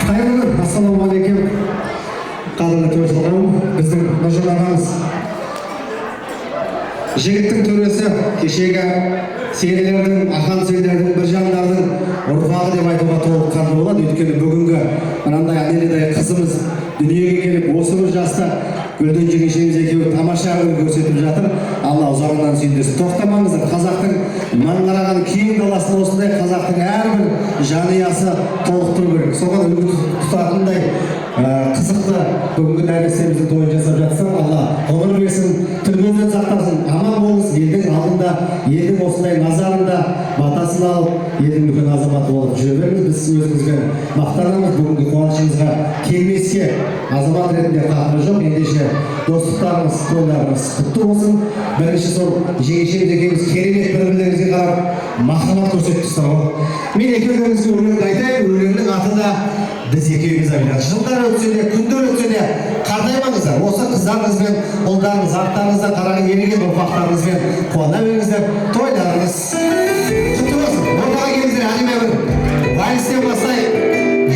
Ассалаумағалейкум. Қадірлі той қауым, біздің Нұржан ағамыз. Жігіттің төресі кешегі серілердің, ақан сөйлердің, біржандардың ұрпағы деп айтуға толыққанды болады. Өйткені бүгінгі мынандай анелидай қызымыз дүниеге келіп, осы бір жаста Гүлден жеңешеміз екеуі тамаша өнер көрсетіп жатыр. Алла ұзағынан сүйіндірсін. Тоқтамаңыздар. Қазақтың маңыраған кең даласында осындай қазақтың әрбір жанұясы толықтыру керек. Соған үлгі тұтатындай қызықты бүгінгі нәрестеміздің тойын жасап жатса, Алла ғұмыр берсін, түрмеден сақтасын. Аман болыңыз. Елдің алдында, елдің осындай назарында батасын алып, елдің үлкен азаматы болып жүре беріңіз. Біз өзімізбен мақтанамыз. Бүгінгі қуанышымызға келмеске азамат ретінде қатыры жоқ. Ендеше достықтарымыз, тойларымыз құтты болсын. Бірінші сол жеңешеміз екеуміз керемет бір-бірлеріңізге қарап махаббат көрсетіпсіздер ғой. Мен екеуіңізге өлеңді айтайын. Өлеңнің аты да біз екеуміз айтады. Жылдар өтсе де, күндер өтсе де қартаймаңыздар. Осы қыздарыңызбен, ұлдарыңыз, арттарыңызда қараған ерген ұрпақтарыңызбен қуана беріңіздер. Тойларыңыз құтты болсын. Ортаға келіңіздер, әдемі бір вальстен бастайық.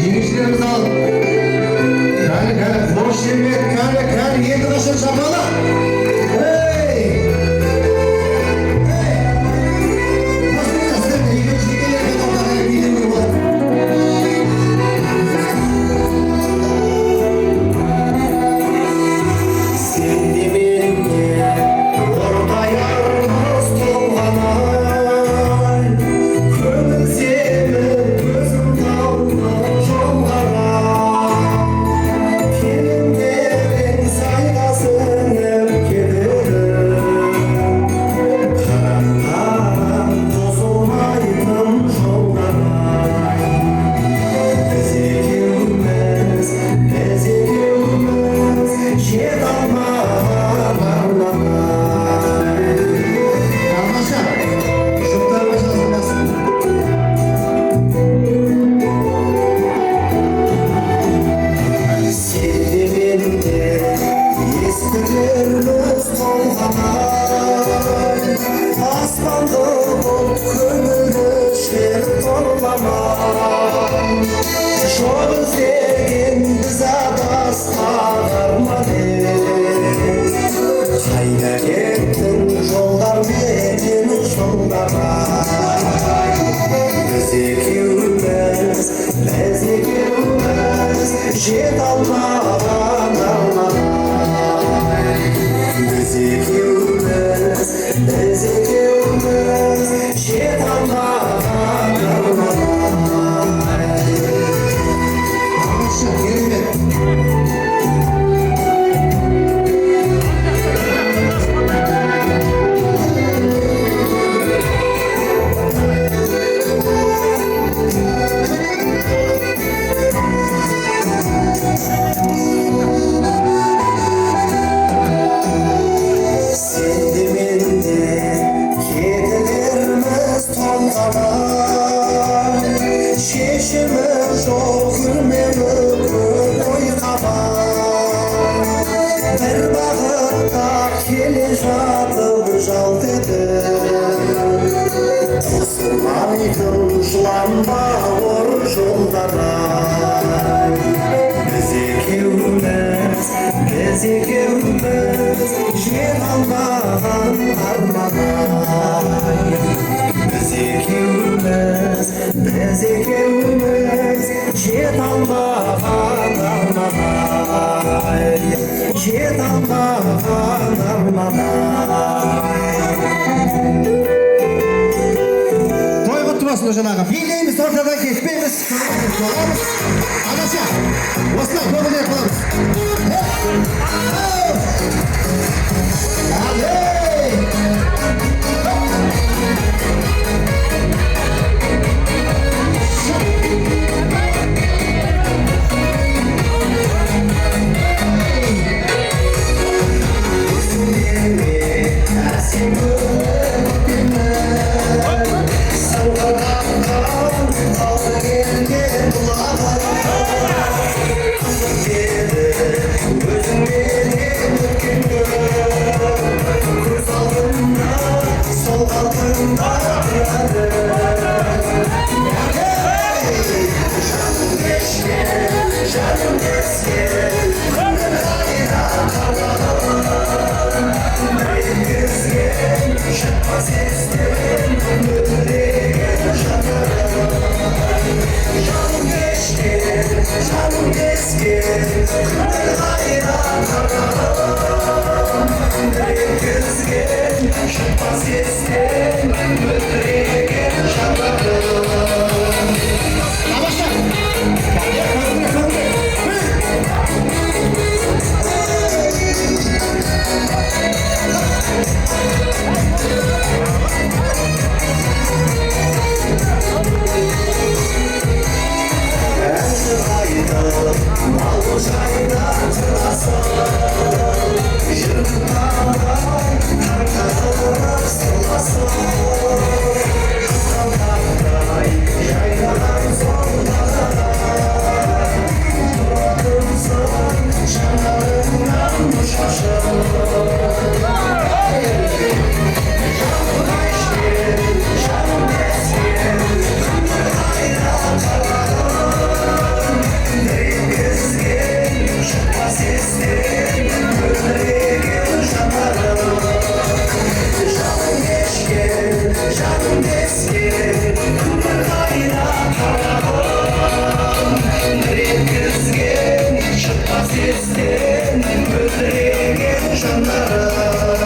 Жеңешелеріміз алып. Кәне, қош келмек, кәне, енді қашан шапалы. Нұржан аға, билейміз, ортадан кетпейміз. Адаша, осылай көңілдер қыламыз. Yeah. Canım eski Ömür ayına kalan Kızgın Şakmaz istim Müdüreyim şakarım Canım geçti Canım eski Ömür ayına kalan Kızgın Şakmaz istim Müdüreyim şakarım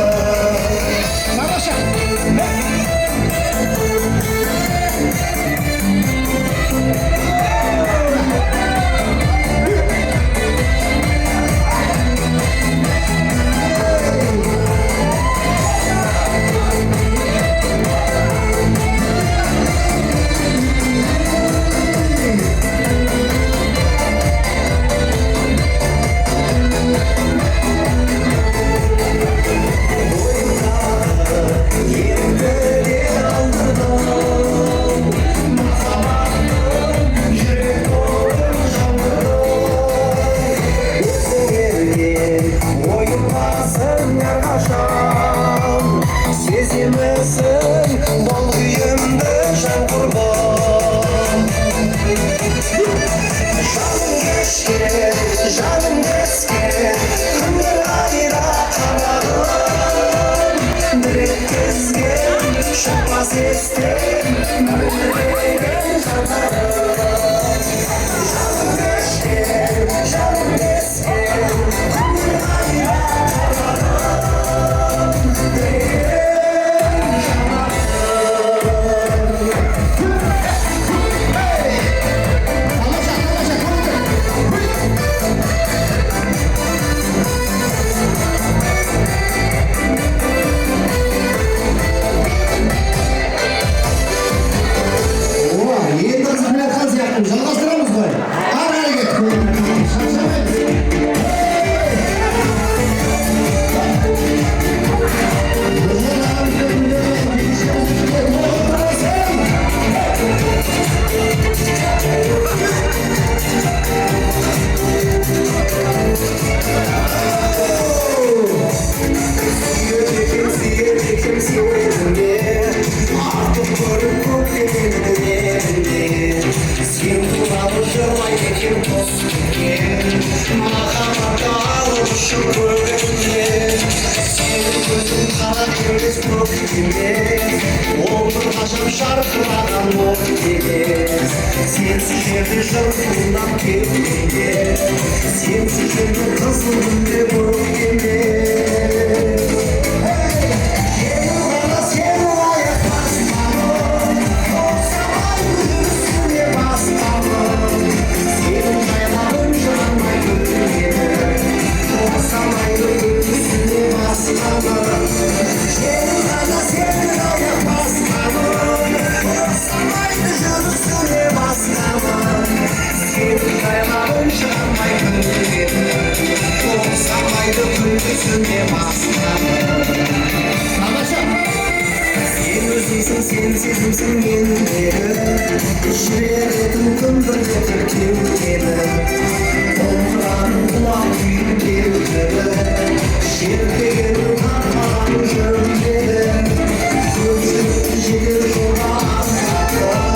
Sensizimsin yenilere Şuraya yakın kındır